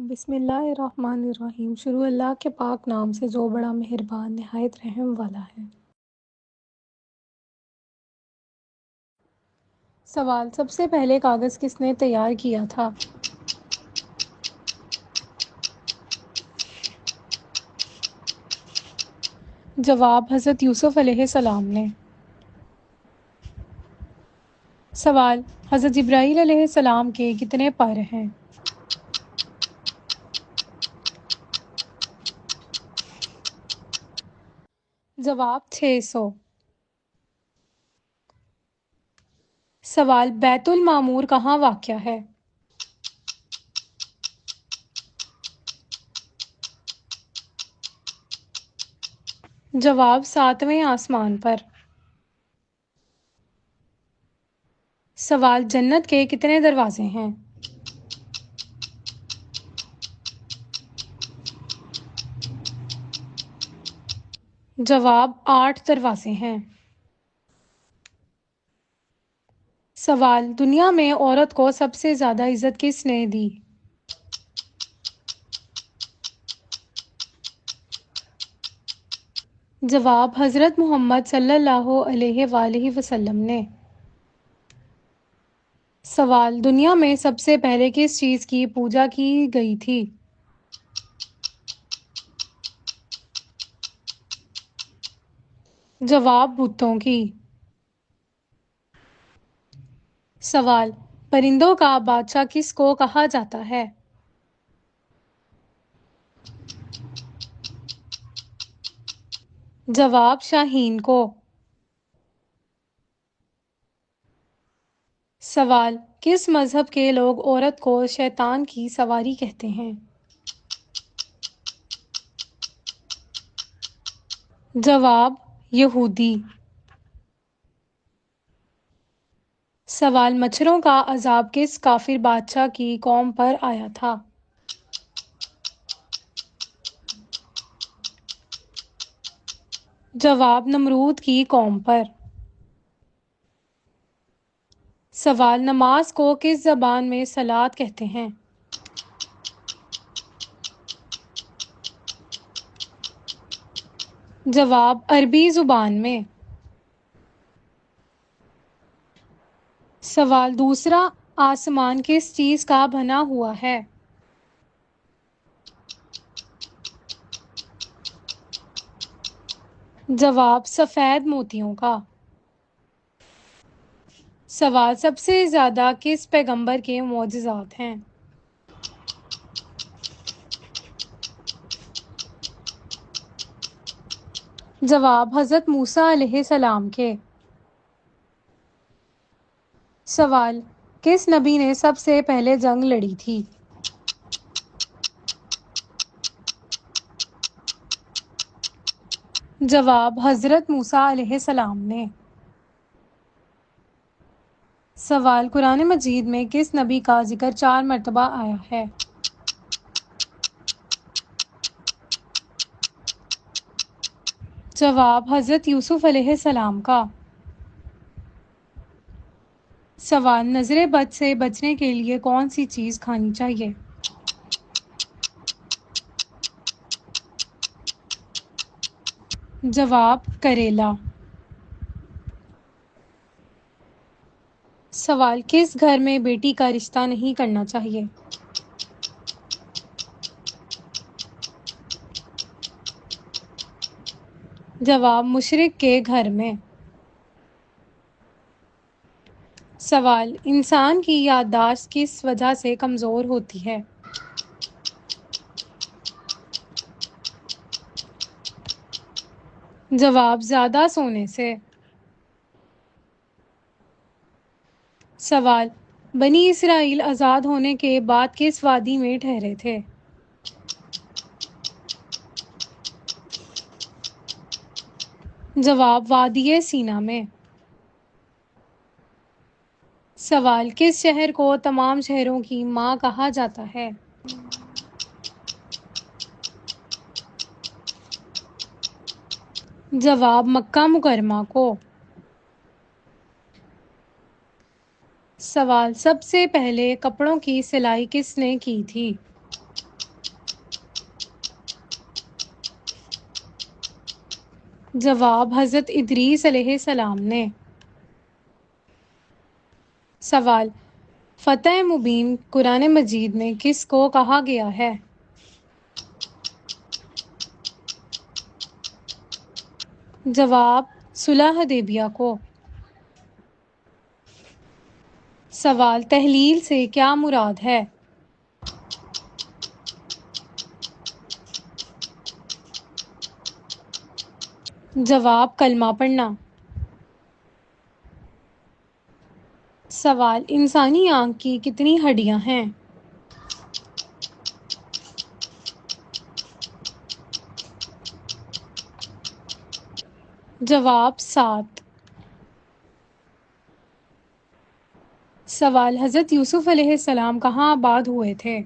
بسم اللہ الرحمن الرحیم۔ شروع اللہ کے پاک نام سے جو بڑا مہربان نہایت رحم والا ہے۔ سوال: سب سے پہلے کاغذ کس نے تیار کیا تھا؟ جواب: حضرت یوسف علیہ السلام نے۔ سوال: حضرت جبرائیل علیہ السلام کے کتنے پر ہیں؟ جواب: 600۔ سوال: بیت المعمور کہاں واقع ہے؟ جواب: 7ویں آسمان پر۔ سوال: جنت کے کتنے دروازے ہیں؟ جواب: 8 دروازے ہیں۔ سوال: دنیا میں عورت کو سب سے زیادہ عزت کس نے دی؟ جواب: حضرت محمد صلی اللہ علیہ وآلہ وسلم نے۔ سوال: دنیا میں سب سے پہلے کس چیز کی پوجا کی گئی تھی؟ جواب: بتوں کی۔ سوال: پرندوں کا بادشاہ کس کو کہا جاتا ہے؟ جواب: شاہین کو۔ سوال: کس مذہب کے لوگ عورت کو شیطان کی سواری کہتے ہیں؟ جواب: یہودی۔ سوال: مچھروں کا عذاب کس کافر بادشاہ کی قوم پر آیا تھا؟ جواب: نمرود کی قوم پر۔ سوال: نماز کو کس زبان میں صلاۃ کہتے ہیں؟ جواب: عربی زبان میں۔ سوال: دوسرا آسمان کس چیز کا بنا ہوا ہے؟ جواب: سفید موتیوں کا۔ سوال: سب سے زیادہ کس پیغمبر کے معجزات ہیں؟ جواب: حضرت موسیٰ علیہ السلام کے۔ سوال: کس نبی نے سب سے پہلے جنگ لڑی تھی؟ جواب: حضرت موسیٰ علیہ السلام نے۔ سوال: قرآن مجید میں کس نبی کا ذکر 4 مرتبہ آیا ہے؟ جواب: حضرت یوسف علیہ السلام کا۔ سوال: نظر بد سے بچنے کے لیے کون سی چیز کھانی چاہیے؟ جواب: کریلا۔ سوال: کس گھر میں بیٹی کا رشتہ نہیں کرنا چاہیے؟ جواب: مشرک کے گھر میں۔ سوال: انسان کی یادداشت کس وجہ سے کمزور ہوتی ہے؟ جواب: زیادہ سونے سے۔ سوال: بنی اسرائیل آزاد ہونے کے بعد کس وادی میں ٹھہرے تھے؟ جواب: وادی سینا میں۔ سوال: کس شہر کو تمام شہروں کی ماں کہا جاتا ہے؟ جواب: مکہ مکرمہ کو۔ سوال: سب سے پہلے کپڑوں کی سلائی کس نے کی تھی؟ جواب حضرت ادریس علیہ السلام نے۔ سوال، فتح مبین قرآن مجید میں کس کو کہا گیا ہے؟ جواب، صلح حدیبیہ کو۔ سوال، تحلیل سے کیا مراد ہے؟ جواب، کلمہ پڑھنا۔ سوال، انسانی آنکھ کی کتنی ہڈیاں ہیں؟ جواب، 7۔ سوال، حضرت یوسف علیہ السلام کہاں آباد ہوئے تھے؟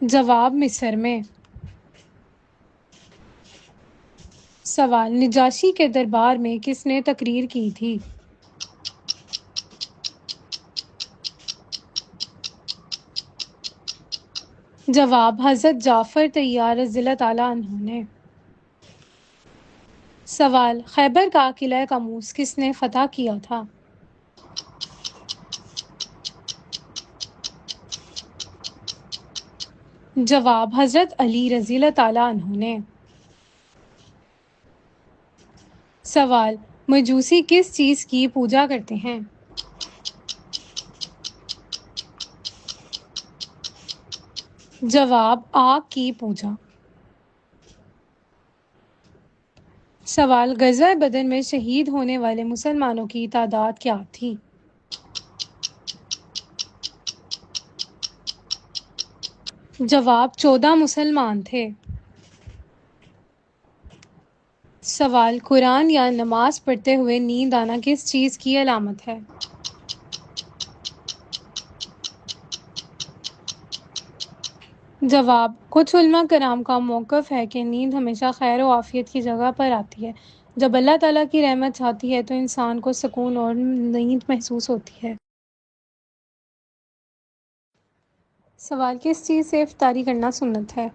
جواب، مصر میں۔ سوال، نجاشی کے دربار میں کس نے تقریر کی تھی؟ جواب، حضرت جعفر طیار رضی اللہ تعالیٰ عنہ نے۔ سوال، خیبر کا قلعہ کاموس کس نے فتح کیا تھا؟ جواب، حضرت علی رضی اللہ تعالیٰ عنہ نے۔ سوال، مجوسی کس چیز کی پوجا کرتے ہیں؟ جواب، آگ کی پوجا۔ سوال، غزوہ بدر میں شہید ہونے والے مسلمانوں کی تعداد کیا تھی؟ جواب، 14 مسلمان تھے۔ سوال، قرآن یا نماز پڑھتے ہوئے نیند آنا کس چیز کی علامت ہے؟ جواب، کچھ علماء کرام کا موقف ہے کہ نیند ہمیشہ خیر و عافیت کی جگہ پر آتی ہے۔ جب اللہ تعالیٰ کی رحمت چاہتی ہے تو انسان کو سکون اور نیند محسوس ہوتی ہے۔ سوال، کس چیز سے افطاری کرنا سنت ہے؟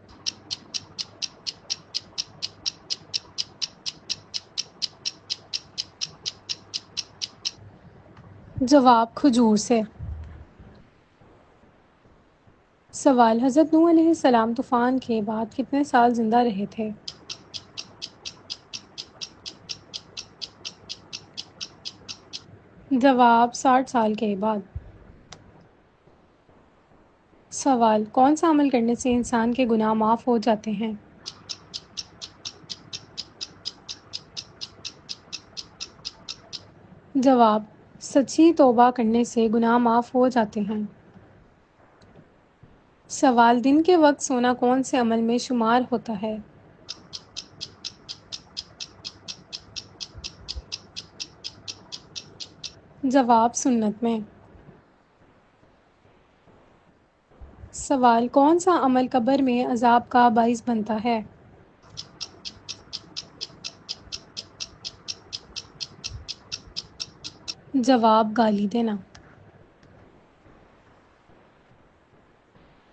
جواب، کھجور سے۔ سوال، حضرت نوح علیہ السلام طوفان کے بعد کتنے سال زندہ رہے تھے؟ جواب، 60 سال کے بعد۔ سوال، کون سا عمل کرنے سے انسان کے گناہ معاف ہو جاتے ہیں؟ جواب، سچی توبہ کرنے سے گناہ معاف ہو جاتے ہیں۔ سوال، دن کے وقت سونا کون سے عمل میں شمار ہوتا ہے؟ جواب، سنت میں۔ سوال، کون سا عمل قبر میں عذاب کا باعث بنتا ہے؟ جواب، گالی دینا۔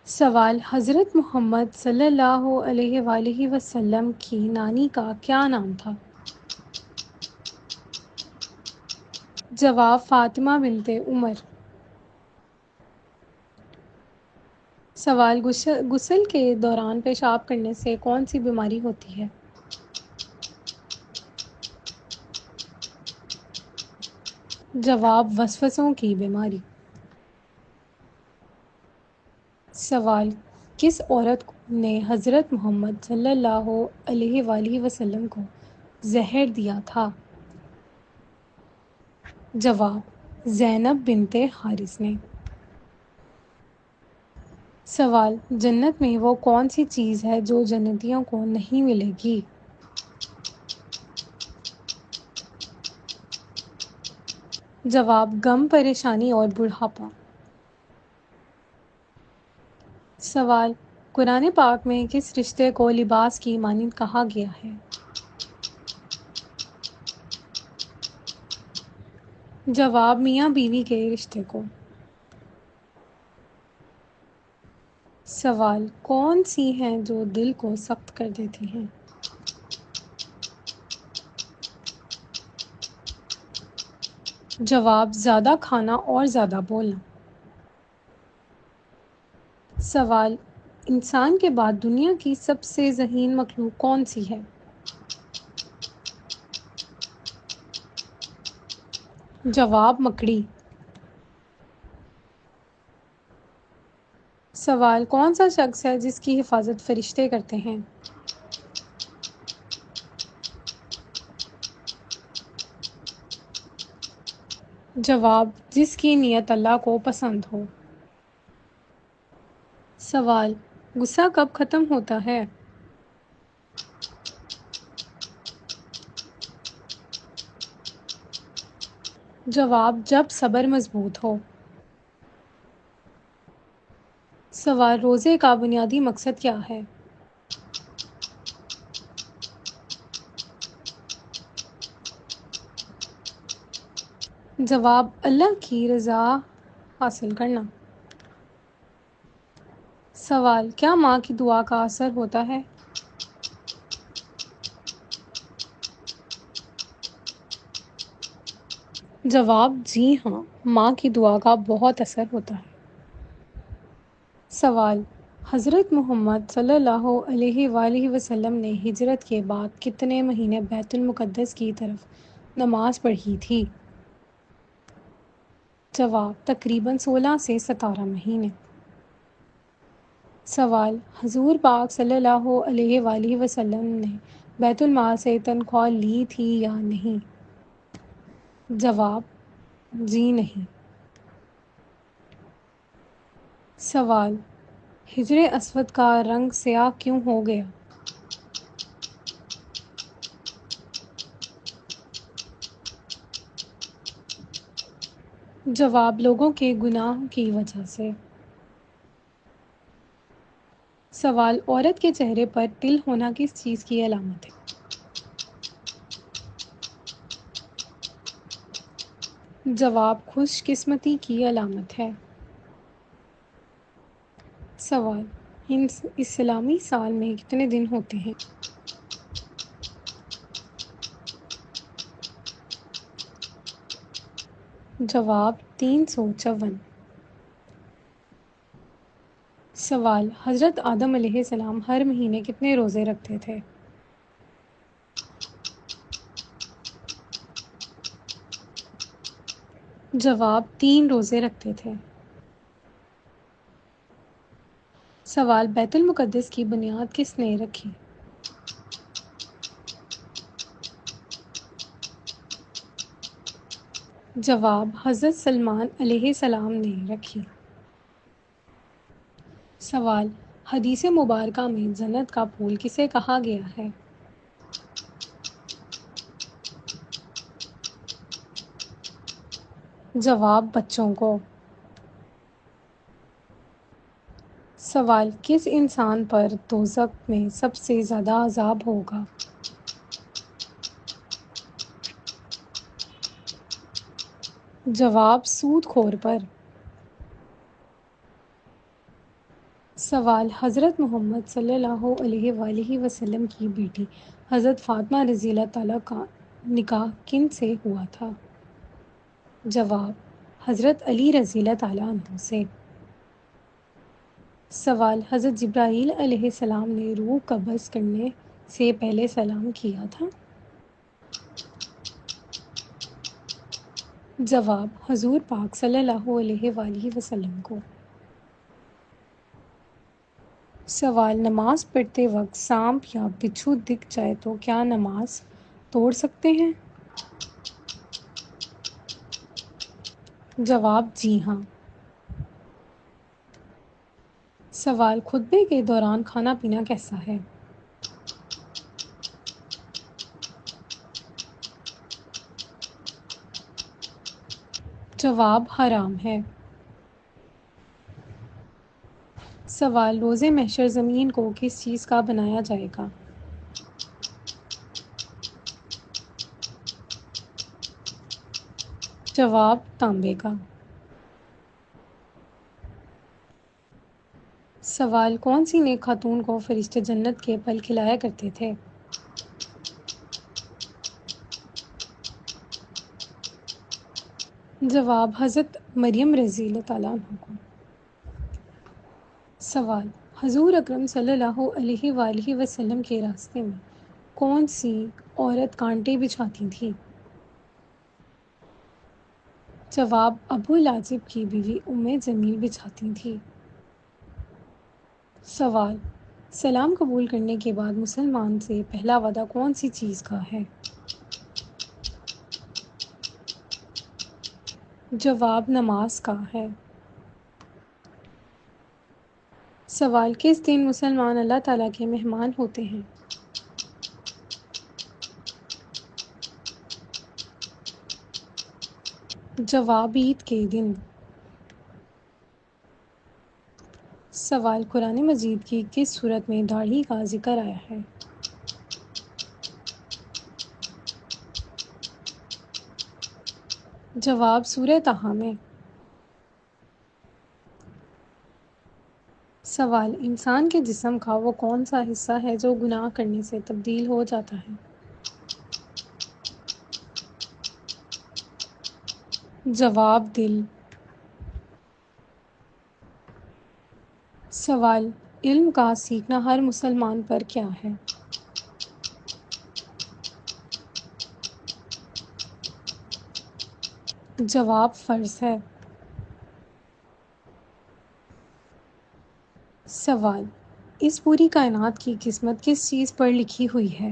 سوال، حضرت محمد صلی اللہ علیہ وآلہ وسلم کی نانی کا کیا نام تھا؟ جواب، فاطمہ بنت عمر۔ سوال، غسل کے دوران پیشاب کرنے سے کون سی بیماری ہوتی ہے؟ جواب، وسوسوں کی بیماری۔ سوال، کس عورت نے حضرت محمد صلی اللہ علیہ وآلہ وسلم کو زہر دیا تھا؟ جواب، زینب بنت حارث نے۔ سوال، جنت میں وہ کون سی چیز ہے جو جنتیوں کو نہیں ملے گی؟ جواب، غم، پریشانی اور بڑھاپا۔ سوال، قرآن پاک میں کس رشتے کو لباس کی مانند کہا گیا ہے؟ جواب، میاں بیوی کے رشتے کو۔ سوال: کون سی ہیں جو دل کو سخت کر دیتی ہیں؟ جواب: زیادہ کھانا اور زیادہ بولنا۔ سوال: انسان کے بعد دنیا کی سب سے ذہین مخلوق کون سی ہے؟ جواب: مکڑی۔ سوال: کون سا شخص ہے جس کی حفاظت فرشتے کرتے ہیں؟ جواب: جس کی نیت اللہ کو پسند ہو۔ سوال: غصہ کب ختم ہوتا ہے؟ جواب: جب صبر مضبوط ہو۔ سوال: روزے کا بنیادی مقصد کیا ہے؟ جواب: اللہ کی رضا حاصل کرنا۔ سوال: کیا ماں کی دعا کا اثر ہوتا ہے؟ جواب: جی ہاں، ماں کی دعا کا بہت اثر ہوتا ہے۔ سوال: حضرت محمد صلی اللہ علیہ وآلہ وسلم نے ہجرت کے بعد کتنے مہینے بیت المقدس کی طرف نماز پڑھی تھی؟ جواب: تقریباً 16 سے 17 مہینے۔ سوال: حضور پاک صلی اللہ علیہ وآلہ وسلم نے بیت المال سے تنخواہ لی تھی یا نہیں؟ جواب: جی نہیں۔ سوال: حجر اسود کا رنگ سیاہ کیوں ہو گیا؟ جواب: لوگوں کے گناہ کی وجہ سے۔ سوال: عورت کے چہرے پر تل ہونا کس چیز کی علامت ہے؟ جواب: خوش قسمتی کی علامت ہے۔ سوال: اسلامی سال میں کتنے دن ہوتے ہیں؟ جواب: 354۔ سوال: حضرت آدم علیہ السلام ہر مہینے کتنے روزے رکھتے تھے؟ جواب: 3 روزے رکھتے تھے۔ سوال: بیت المقدس کی بنیاد کس نے رکھی؟ جواب: حضرت سلمان علیہ السلام نے رکھی۔ سوال: حدیث مبارکہ میں جنت کا پھول کسے کہا گیا ہے؟ جواب: بچوں کو۔ سوال: کس انسان پر دوزخ میں سب سے زیادہ عذاب ہوگا؟ جواب: سود خور پر۔ سوال: حضرت محمد صلی اللہ علیہ وآلہ وسلم کی بیٹی حضرت فاطمہ رضی اللہ تعالیٰ کا نکاح کن سے ہوا تھا؟ جواب: حضرت علی رضی اللہ تعالیٰ عنہ سے۔ سوال: حضرت جبرائیل علیہ السلام نے روح قبض کرنے سے پہلے سلام کیا تھا؟ جواب: حضور پاک صلی اللہ علیہ وآلہ وسلم کو۔ سوال: نماز پڑھتے وقت سانپ یا بچھو دکھ جائے تو کیا نماز توڑ سکتے ہیں؟ جواب: جی ہاں۔ سوال: خطبے کے دوران کھانا پینا کیسا ہے؟ جواب: حرام ہے۔ سوال: روز محشر زمین کو کس چیز کا بنایا جائے گا؟ جواب: تانبے کا۔ سوال: کون سی نیک خاتون کو فرشتے جنت کے پھل کھلایا کرتے تھے؟ جواب: حضرت مریم رضی اللہ تعالیٰ عنہ کو۔ سوال: حضور اکرم صلی اللہ علیہ وآلہ وسلم کے راستے میں کون سی عورت کانٹے بچھاتی تھی؟ جواب: ابو لاجب کی بیوی ام جمیل بچھاتی تھی۔ سوال: سلام قبول کرنے کے بعد مسلمان سے پہلا وعدہ کون سی چیز کا ہے؟ جواب: نماز کا ہے۔ سوال: کس دن مسلمان اللہ تعالیٰ کے مہمان ہوتے ہیں؟ جواب: عید کے دن۔ سوال: قرآن مجید کی کس سورت میں داڑھی کا ذکر آیا ہے؟ جواب: سورہ طٰہٰ میں۔ سوال: انسان کے جسم کا وہ کون سا حصہ ہے جو گناہ کرنے سے تبدیل ہو جاتا ہے؟ جواب: دل۔ سوال: علم کا سیکھنا ہر مسلمان پر کیا ہے؟ جواب: فرض ہے۔ سوال: اس پوری کائنات کی قسمت کس چیز پر لکھی ہوئی ہے؟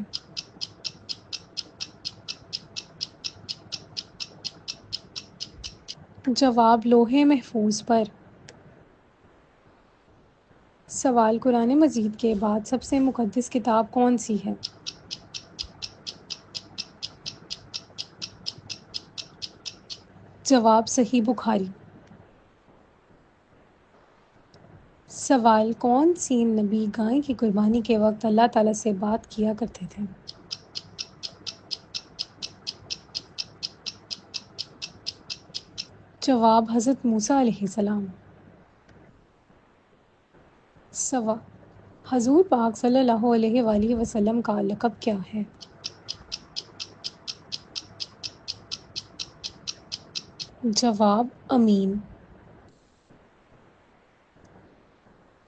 جواب: لوح محفوظ پر۔ سوال: قرآن مجید کے بعد سب سے مقدس کتاب کون سی ہے؟ جواب: صحیح بخاری۔ سوال: کون سی نبی گائے کی قربانی کے وقت اللہ تعالیٰ سے بات کیا کرتے تھے؟ جواب: حضرت موسیٰ علیہ السلام۔ سوال: حضور پاک صلی اللہ علیہ وآلہ وسلم کا لقب کیا ہے؟ جواب: امین۔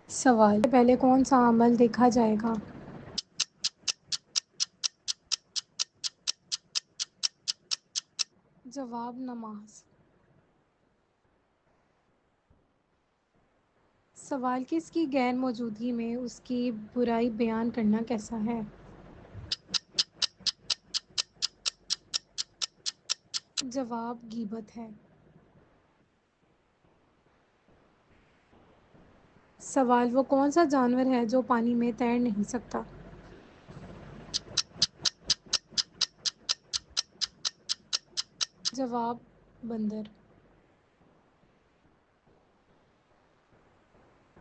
سوال: پہلے کون سا عمل دیکھا جائے گا؟ جواب: نماز۔ سوال: کس کی غیر موجودگی میں اس کی برائی بیان کرنا کیسا ہے؟ جواب: غیبت ہے۔ سوال: وہ کون سا جانور ہے جو پانی میں تیر نہیں سکتا؟ جواب: بندر۔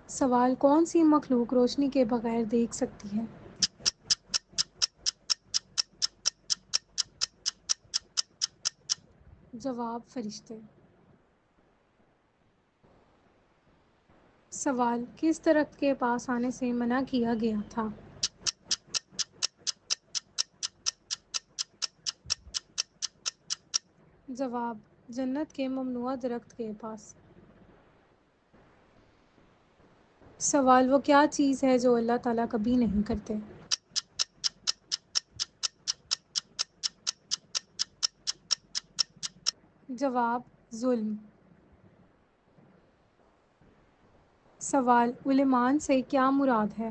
سوال: کون سی مخلوق روشنی کے بغیر دیکھ سکتی ہے؟ جواب: فرشتے۔ سوال: کس درخت کے پاس آنے سے منع کیا گیا تھا؟ جواب: جنت کے ممنوعہ درخت کے پاس۔ سوال: وہ کیا چیز ہے جو اللہ تعالیٰ کبھی نہیں کرتے؟ جواب: ظلم۔ سوال: علمان سے کیا مراد ہے؟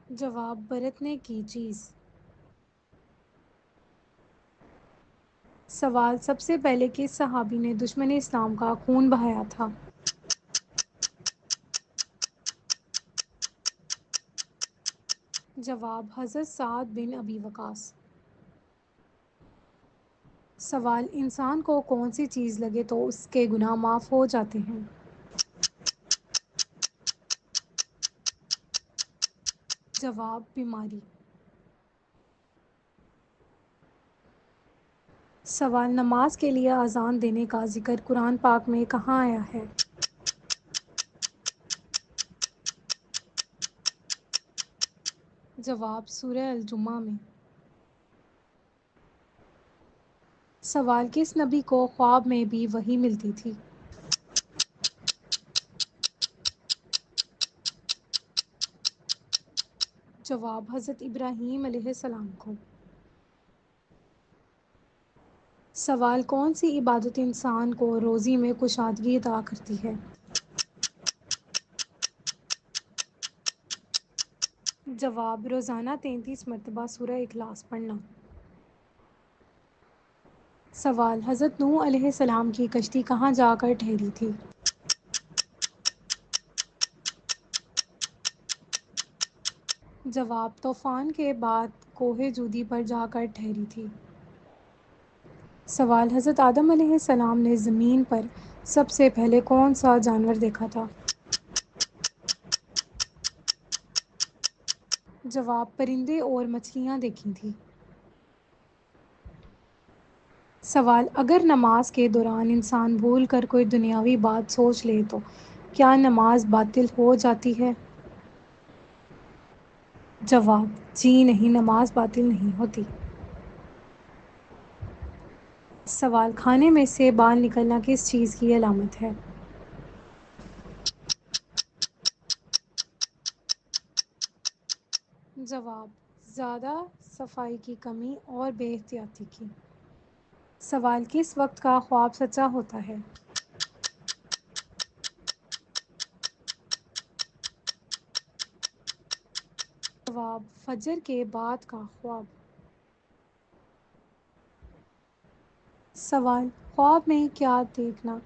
جواب: برتنے کی چیز۔ سوال: سب سے پہلے کس صحابی نے دشمن اسلام کا خون بہایا تھا؟ جواب: حضرت سعد بن ابی وقاص۔ سوال: انسان کو کون سی چیز لگے تو اس کے گناہ معاف ہو جاتے ہیں؟ جواب: بیماری۔ سوال نماز کے لیے اذان دینے کا ذکر قرآن پاک میں کہاں آیا ہے؟ جواب سورہ الجمعہ میں۔ سوال کس نبی کو خواب میں بھی وحی ملتی تھی؟ جواب حضرت ابراہیم علیہ السلام کو۔ سوال کون سی عبادت انسان کو روزی میں کشادگی عطا کرتی ہے؟ جواب روزانہ 33 مرتبہ سورہ اخلاص پڑھنا۔ سوال حضرت نوح علیہ السلام کی کشتی کہاں جا کر ٹھہری تھی؟ جواب طوفان کے بعد کوہ جودی پر جا کر ٹھہری تھی۔ سوال حضرت آدم علیہ السلام نے زمین پر سب سے پہلے کون سا جانور دیکھا تھا؟ جواب پرندے اور مچھلیاں دیکھی تھیں۔ سوال اگر نماز کے دوران انسان بھول کر کوئی دنیاوی بات سوچ لے تو کیا نماز باطل ہو جاتی ہے؟ جواب جی نہیں، نماز باطل نہیں ہوتی۔ سوال کھانے میں سے بال نکلنا کس چیز کی علامت ہے؟ جواب زیادہ صفائی کی کمی اور بے احتیاطی کی۔ سوال کس وقت کا خواب سچا ہوتا ہے؟ جواب فجر کے بعد کا خواب۔ سوال خواب میں کیا دیکھنا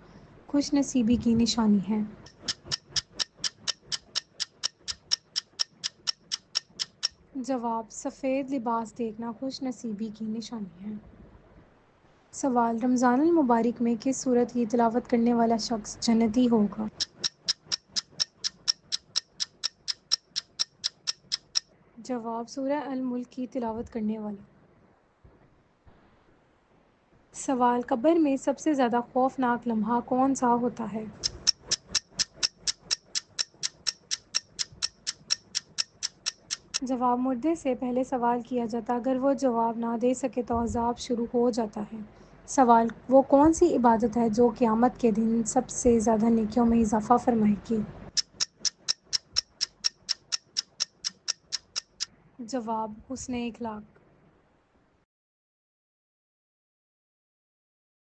خوش نصیبی کی نشانی ہے؟ جواب سفید لباس دیکھنا خوش نصیبی کی نشانی ہے۔ سوال رمضان المبارک میں کس سورت کی تلاوت کرنے والا شخص جنتی ہوگا؟ جواب سورہ الملک کی تلاوت کرنے والا۔ سوال قبر میں سب سے زیادہ خوفناک لمحہ کون سا ہوتا ہے؟ جواب مردے سے پہلے سوال کیا جاتا، اگر وہ جواب نہ دے سکے تو عذاب شروع ہو جاتا ہے۔ سوال وہ کون سی عبادت ہے جو قیامت کے دن سب سے زیادہ نیکیوں میں اضافہ فرمائے گی؟ جواب حسن اخلاق۔